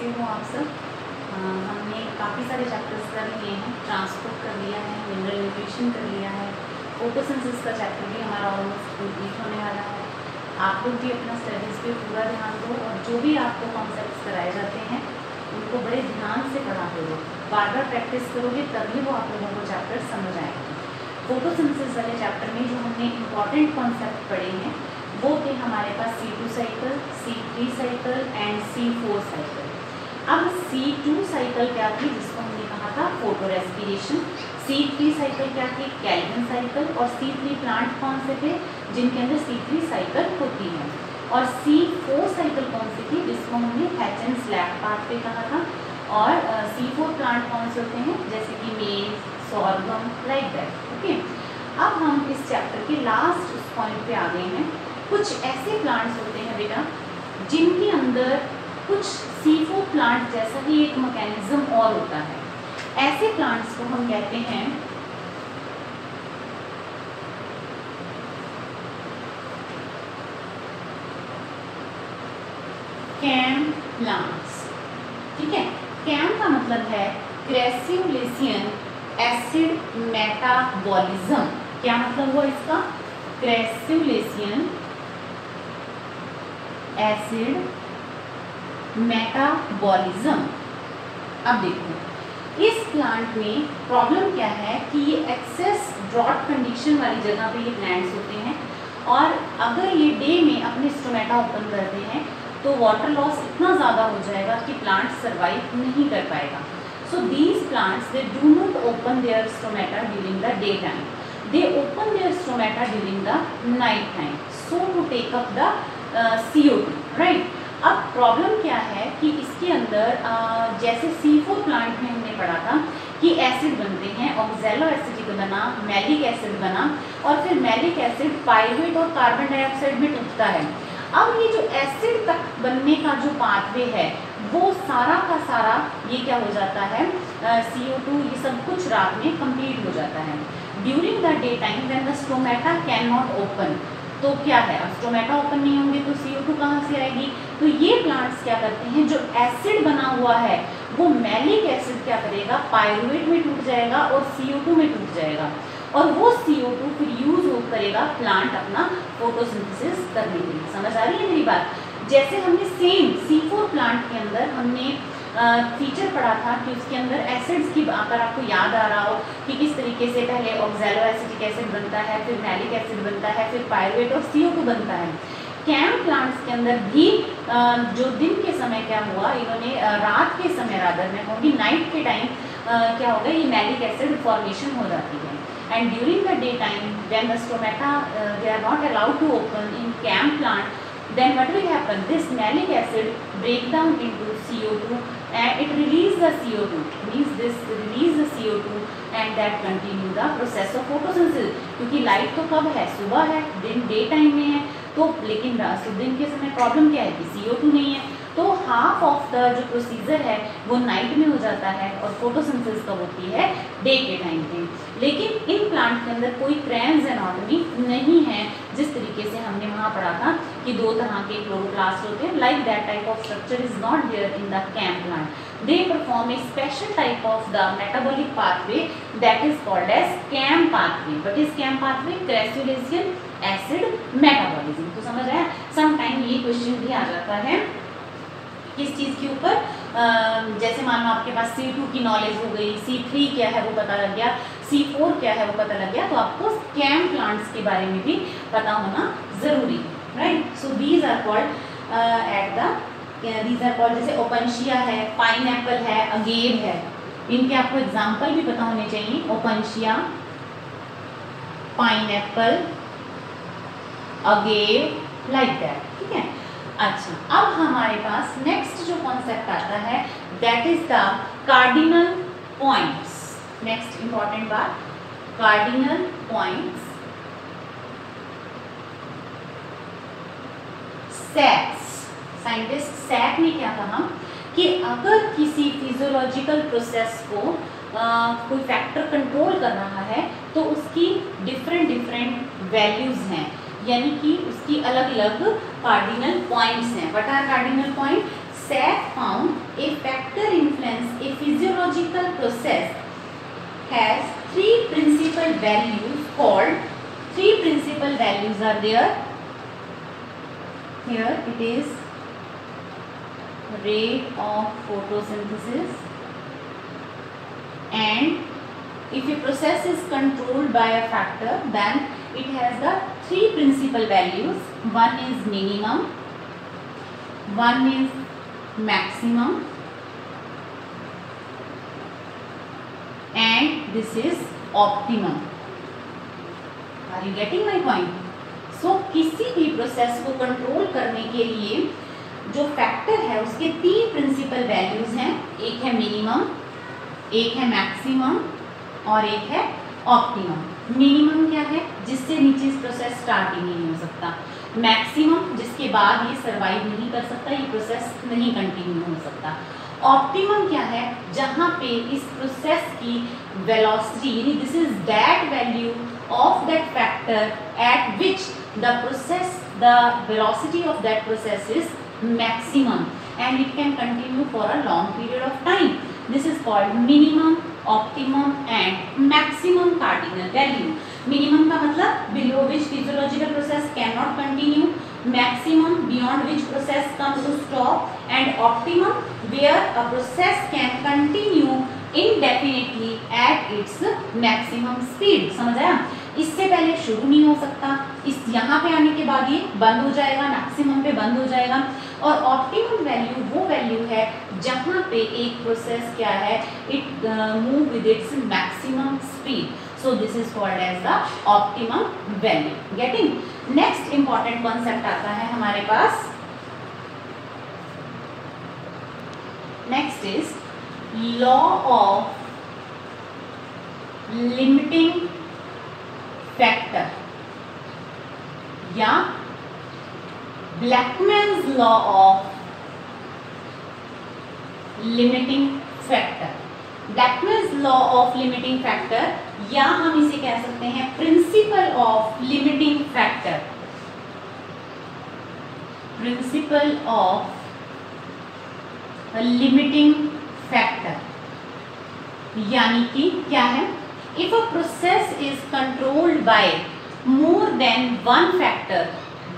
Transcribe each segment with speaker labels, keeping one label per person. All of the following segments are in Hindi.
Speaker 1: कैसे हो आप सब। हमने काफ़ी सारे चैप्टर्स कर लिए हैं, ट्रांसपोर्ट कर लिया है, मिनरल न्यूट्रिशन कर लिया है, फोटोसिंथेसिस का चैप्टर भी हमारा ऑलमोस्ट कंप्लीट होने वाला है। आप लोग भी अपना स्टडीज़ पे पूरा ध्यान दो और जो भी आपको कॉन्सेप्ट्स कराए जाते हैं उनको बड़े ध्यान से पढ़ा करो, बार बार प्रैक्टिस करोगे तभी वो आप लोगों को चैप्टर समझ आएंगे। फोटोसिंथेसिस वाले चैप्टर में जो हमने इम्पॉर्टेंट कॉन्सेप्ट पढ़े हैं वो थे हमारे पास C2 cycle, C3 cycle and C4 cycle. अब C2 साइकिल क्या थी, जिसको हमने कहा था फोटो रेस्पिरेशन। C3 साइकिल क्या थी, कैल्विन साइकिल। और C3 प्लांट कौन से थे जिनके अंदर C3 साइकिल होती है। और C4 साइकिल कौन सी थी, जिसको हमने हैच एंड स्लैग पाथवे कहा था। और C4 प्लांट कौन से होते हैं, जैसे कि मेज, सॉर्गम, लाइक दैट। ओके, अब हम इस चैप्टर के लास्ट उस पॉइंट पे आ गए हैं। कुछ ऐसे प्लांट्स होते हैं बेटा जिनके अंदर कुछ C4 प्लांट जैसा ही एक मैकेनिज्म और होता है। ऐसे प्लांट्स को हम कहते हैं कैम प्लांट्स। ठीक है, कैम का मतलब है क्रैसुलेशियन एसिड मेटाबॉलिज्म। क्या मतलब हुआ इसका, क्रैसुलेशियन एसिड मेटाबॉलिज्म। अब देखो इस प्लांट में प्रॉब्लम क्या है कि ये एक्सेस ड्रॉट कंडीशन वाली जगह पे ये प्लांट्स होते हैं और अगर ये डे में अपने स्टोमेटा ओपन करते हैं तो वाटर लॉस इतना ज़्यादा हो जाएगा कि प्लांट सर्वाइव नहीं कर पाएगा। So these plants they do not open their stomata during the day time, they open their stomata during the night time so to take up the CO2, right. अब प्रॉब्लम क्या है कि इसके अंदर जैसे C4 प्लांट में हमने पढ़ा था कि एसिड बनते हैं, ऑक्सैलो एसिडिक बना, मैलिक एसिड बना और फिर मैलिक एसिड पायरुवेट और कार्बन डाइऑक्साइड में टूटता है। अब ये जो एसिड तक बनने का जो पाथवे है वो सारा का सारा ये क्या हो जाता है, CO2 ये सब कुछ रात में कंप्लीट हो जाता है। During the day time when the stomata can not open, तो क्या है, अब स्टोमेटा ओपन नहीं होंगे तो CO2 कहाँ से आएगी। तो ये प्लांट्स क्या करते हैं, जो एसिड बना हुआ है वो मैलिक एसिड क्या करेगा, पायरुवेट में टूट जाएगा और CO2 में टूट जाएगा और वो CO2 फिर यूज करेगा प्लांट अपना फोटोसिंथेसिस करने के लिए। समझ आ रही है मेरी बात। जैसे हमने सेम C4 प्लांट के अंदर हमने फीचर पढ़ा था कि उसके अंदर एसिड्स की, अगर आपको याद आ रहा हो कि किस तरीके से पहले ऑक्सैलो एसिटिक एसिड बनता है, फिर मैलिक एसिड बनता है, फिर पायरुवेट और CO2 बनता है। कैम प्लांट्स के अंदर भी जो दिन के समय क्या हुआ, इन्होंने रात के समय रादर मैं कहूँगी नाइट के टाइम क्या होगा, ये मैलिक एसिड फॉर्मेशन हो जाती है। And during the day time when the stomata they are not allowed to open in CAM plant, then what will happen, this malic acid break down into CO2 and it release the CO2, means this release the CO2 and that continue the process of photosynthesis। क्योंकि लाइट तो कब है, सुबह है, दिन डे टाइम में है, तो लेकिन दिन के समय प्रॉब्लम क्या है कि CO2 नहीं है, तो हाफ ऑफ द जो प्रोसीजर है वो नाइट में हो जाता है और फोटोसिंथेसिस कब होती है, डे के टाइम पे। लेकिन इन प्लांट के अंदर कोई क्रेन्स एनाटॉमी नहीं है, जिस तरीके से हमने वहाँ पढ़ा था कि दो तरह के क्लोरोप्लास्ट होते हैं, like that type of structure is not there in the CAM plant. They perform a special type of the metabolic pathway that is called as CAM pathway. What is CAM pathway, crassulacean acid metabolism. तो समझ आया, सम टाइम ये क्वेश्चन भी आ जाता है किस चीज़ के ऊपर, जैसे मान लो आपके पास C2 की नॉलेज हो गई, C3 क्या है वो पता लग गया, C4 क्या है वो पता लग गया, तो आपको कैम प्लांट्स के बारे में भी पता होना जरूरी है, right. So these are called जैसे ओपनशिया है, पाइनएप्पल है, अगेव है, इनके आपको एग्जाम्पल भी पता होने चाहिए, opuntia, pineapple, agave, like that. ठीक है, अच्छा अब हमारे पास नेक्स्ट जो कॉन्सेप्ट आता है that is the cardinal points. Next important बात, कार्डिनल पॉइंट्स, सैक्स। साइंटिस्ट सैक ने क्या कहा कि अगर किसी फिजियोलॉजिकल प्रोसेस को कोई फैक्टर कंट्रोल कर रहा है तो उसकी डिफरेंट वैल्यूज हैं, यानी कि उसकी अलग अलग कार्डिनल पॉइंट्स हैं। What are cardinal point? Sachs found a physiological process has three principal values called, three principal values are there. Here it is rate of photosynthesis, and if a process is controlled by a factor, then it has the three principal values. One is minimum, one is maximum, and this is optimum. Are you getting my point? So किसी भी प्रोसेस को कंट्रोल करने के लिए जो फैक्टर है उसके तीन प्रिंसिपल वैल्यूज हैं, एक है मिनिमम, एक है मैक्सिमम और एक है ऑप्टिमम। मिनिमम क्या है? जिससे नीचे इस प्रोसेस स्टार्ट ही नहीं हो सकता। मैक्सिमम जिसके बाद ये सर्वाइव नहीं कर सकता, ये प्रोसेस नहीं कंटिन्यू हो सकता। ऑप्टिमम क्या है? जहाँ पे इस प्रोसेस की वेलोसिटी, यानी this is that value of that factor at which the process, the velocity of that process is maximum and it can continue for a long period of time. This is called minimum, optimum and maximum cardinal value. Minimum का मतलब below which physiological process cannot continue, maximum beyond which process comes to stop, and optimum where a process can continue indefinitely at its maximum speed. समझ आया? इससे पहले शुरू नहीं हो सकता, इस यहाँ पे आने के बाद ये बंद हो जाएगा, मैक्सिमम पे बंद हो जाएगा। और ऑप्टिमम वैल्यू वो वैल्यू है जहाँ पे एक प्रोसेस क्या है, it move with its maximum speed. So this is called as the optimum value. Getting? Next important concept आता है हमारे पास, next is law of limiting factor या Blackman's law of limiting factor. Blackman's law of limiting factor या हम इसे कह सकते हैं principle of limiting factor. Principle of limiting factor यानी कि क्या है? If a process is controlled by more than one factor,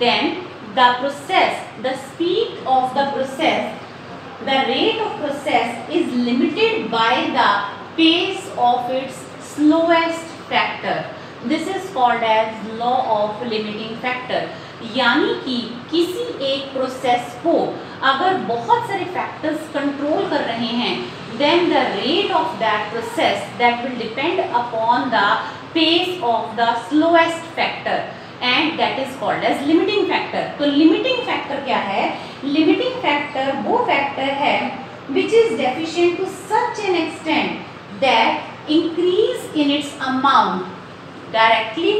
Speaker 1: then the process, the speed of the process, the rate of process is limited by the pace of its slowest factor. This is called as law of limiting factor. यानी कि किसी एक प्रोसेस को अगर बहुत सारे फैक्टर्स कंट्रोल कर रहे हैं, then the rate of that process that will depend upon the pace of the slowest factor and that is called as limiting factor. तो limiting factor क्या है? Limiting factor वो factor है which is deficient to such an extent that increase in its amount directly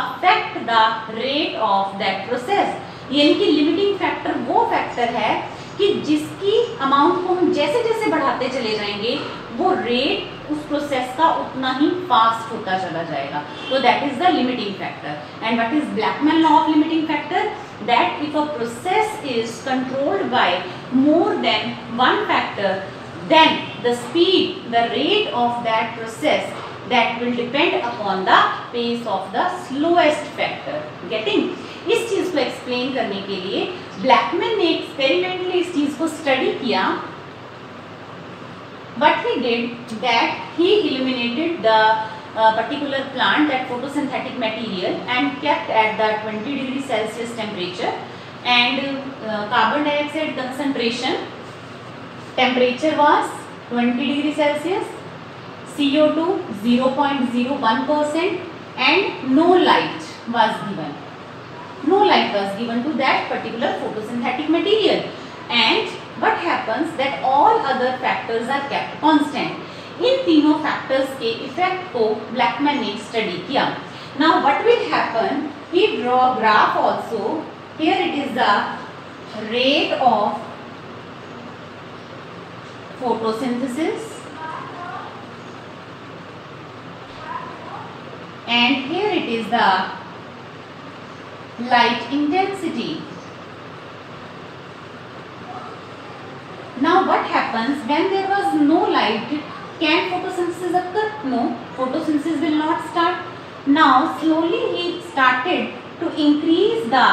Speaker 1: affect the rate of that process. यानी कि limiting factor वो factor है कि जिसकी अमाउंट को हम जैसे जैसे बढ़ाते चले जाएंगे वो रेट उस प्रोसेस का उतना ही फास्ट होता चला जाएगा। तो that is the limiting factor. And what is Blackman law of limiting factor? That if a process is controlled by more than one factor, then the speed, the rate of that process that will depend upon the pace of the slowest factor. Getting? इस चीज को एक्सप्लेन करने के लिए ब्लैकमैन ने एक्सपेरिमेंटली इस चीज को स्टडी किया। What he did that he eliminated the particular plant, that photosynthetic material, and kept at the 20 degree Celsius temperature, and carbon dioxide concentration temperature was 20 degree Celsius, CO2 0.01% and no light was given. No light was given to that particular photosynthetic material. And what happens that all other factors are kept constant. इन तीनों factors के effect को ब्लैकमैन ने study किया. Now what will happen? He draw graph also. Here it is the rate of photosynthesis. And here it is the light intensity. Now what happens when there was no light can photosynthesis occur? No, photosynthesis will not start. Now slowly he started to increase the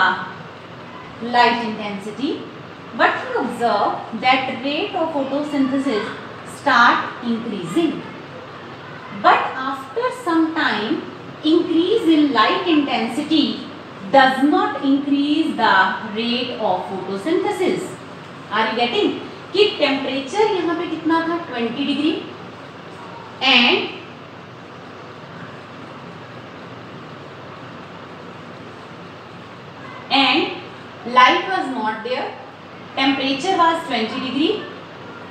Speaker 1: light intensity, but he observed that rate of photosynthesis start increasing. But after some time, increase in light intensity does not increase the rate of photosynthesis. Are you getting? कि टेम्परेचर यहाँ पे कितना था 20 degree and light was not there, temperature was 20 degree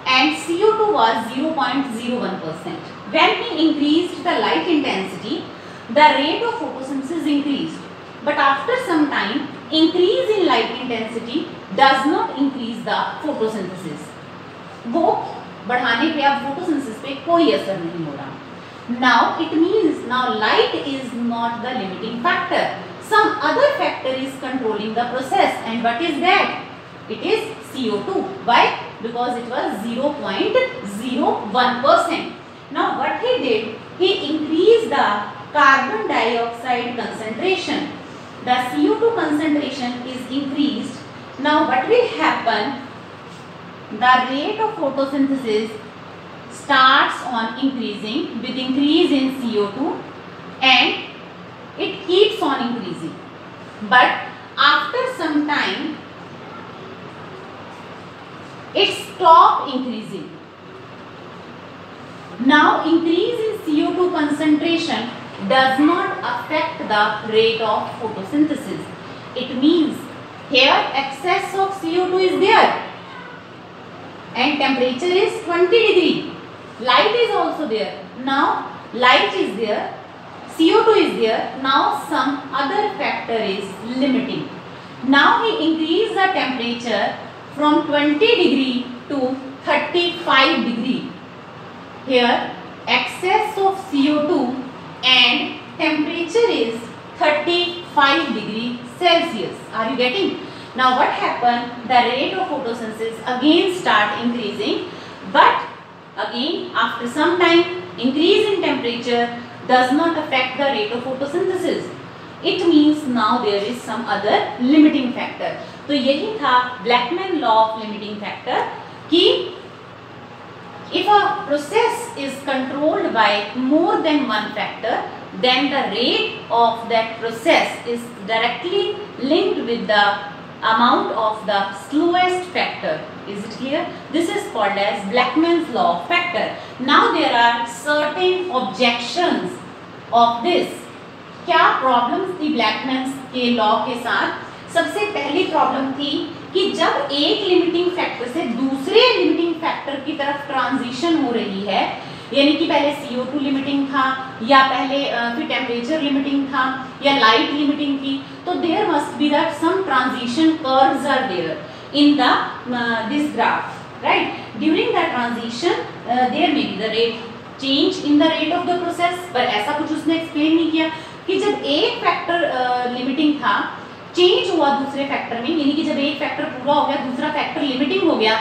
Speaker 1: and CO2 was 0.01%. When he increased the light intensity, the rate of photosynthesis increased. But after some time, increase in light intensity does not increase the photosynthesis. वो बढ़ाने पे अब photosynthesis पे कोई असर नहीं हो रहा. Now it means now light is not the limiting factor. Some other factor is controlling the process, and what is that? It is CO2. Why? Because it was 0.01%. Now what he did? He increased the carbon dioxide concentration. The CO2 concentration is increased. Now what will happen? The rate of photosynthesis starts on increasing with increase in CO2 and it keeps on increasing. But after some time, it stops increasing. Now increase in CO2 concentration does not affect the rate of photosynthesis. It means here excess of CO2 is there and temperature is 20 degree. Light is also there. Now light is there, CO2 is there. Now some other factor is limiting. Now he increased the temperature from 20 degree to 35 degree. Here excess of CO2 and temperature is 35 degree Celsius. Are you getting? Now what happened? The rate of photosynthesis again start increasing, but again after some time increase in temperature does not affect the rate of photosynthesis. It means now there is some other limiting factor. तो यही था Blackman law of limiting factor कि if a process is controlled by more than one factor, then the rate of that process is directly linked with the amount of the slowest factor. Is it clear? This is called as Blackman's law of factor. Now there are certain objections of this. क्या प्रॉब्लम्स थी ब्लैकमैन के लॉ के साथ? सबसे पहली प्रॉब्लम थी कि जब एक लिमिटिंग फैक्टर से दूसरे लिमिटिंग फैक्टर की तरफ ट्रांजिशन हो रही है, यानी कि पहले CO2 लिमिटिंग था या पहले फिर टेम्परेचर लिमिटिंग था या लाइट लिमिटिंग थी, तो there must be that some transition curves are there in the this graph, right? During the transition there may be the rate change in the rate of the process, पर ऐसा कुछ उसने एक्सप्लेन नहीं किया कि जब एक फैक्टर लिमिटिंग था चेंज हुआ दूसरे फैक्टर में, यानी कि जब एक फैक्टर पूरा हो गया दूसरा फैक्टर लिमिटिंग हो गया,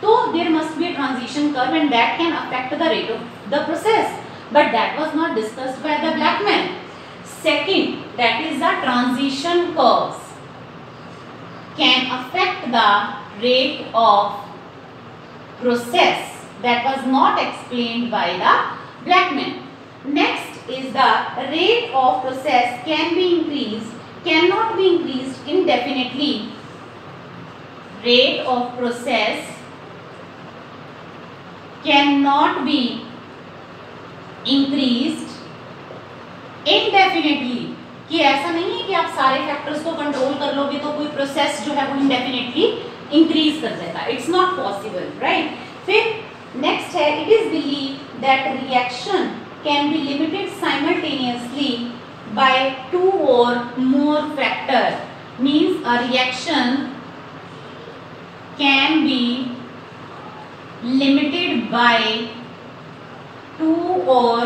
Speaker 1: तो there must be a transition curve and that can affect the rate of the process, but that was not discussed by the Blackman. Second, that is the transition curves can affect the rate of process. That was not explained by the Blackman. Next is the rate of process cannot be increased indefinitely. Rate of process cannot be increased indefinitely. कि ऐसा नहीं है कि आप सारे फैक्टर्स को कंट्रोल कर लोगे तो कोई प्रोसेस जो है वो इंडेफिनेटली इंक्रीज कर देगा. It's not possible, right? फिर नेक्स्ट है, it is believe that reaction can be limited simultaneously by two or more factor. Means a reaction can be limited by two or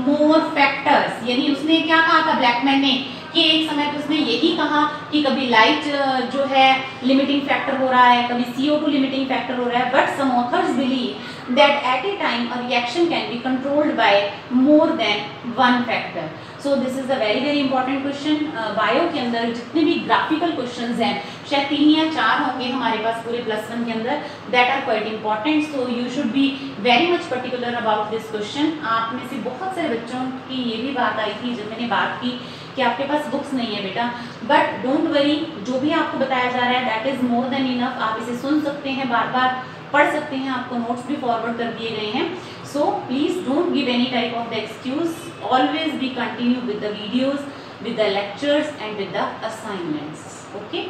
Speaker 1: more factors. यानी उसने क्या कहा था ब्लैकमैन ने कि एक समय पे उसने यही कहा कि कभी लाइट जो है लिमिटिंग फैक्टर हो रहा है, कभी CO2 लिमिटिंग फैक्टर हो रहा है, but some authors believe that at a time a reaction can be controlled by more than one factor. So this is a very important question. Bio के अंदर जितने भी ग्राफिकल क्वेश्चंस हैं, शायद 3 या 4 होंगे हमारे पास पूरे +1 के अंदर, that are quite important. So you should be very much particular about this question. आप में से बहुत सारे बच्चों की ये भी बात आई थी जब मैंने बात की कि आपके पास बुक्स नहीं है बेटा, बट डोंट वरी, जो भी आपको बताया जा रहा है that is more than enough. आप इसे सुन सकते हैं, बार बार पढ़ सकते हैं, आपको नोट्स भी फॉरवर्ड कर दिए गए हैं. So please don't give any type of the excuse, always be continue with the videos, with the lectures and with the assignments. Okay.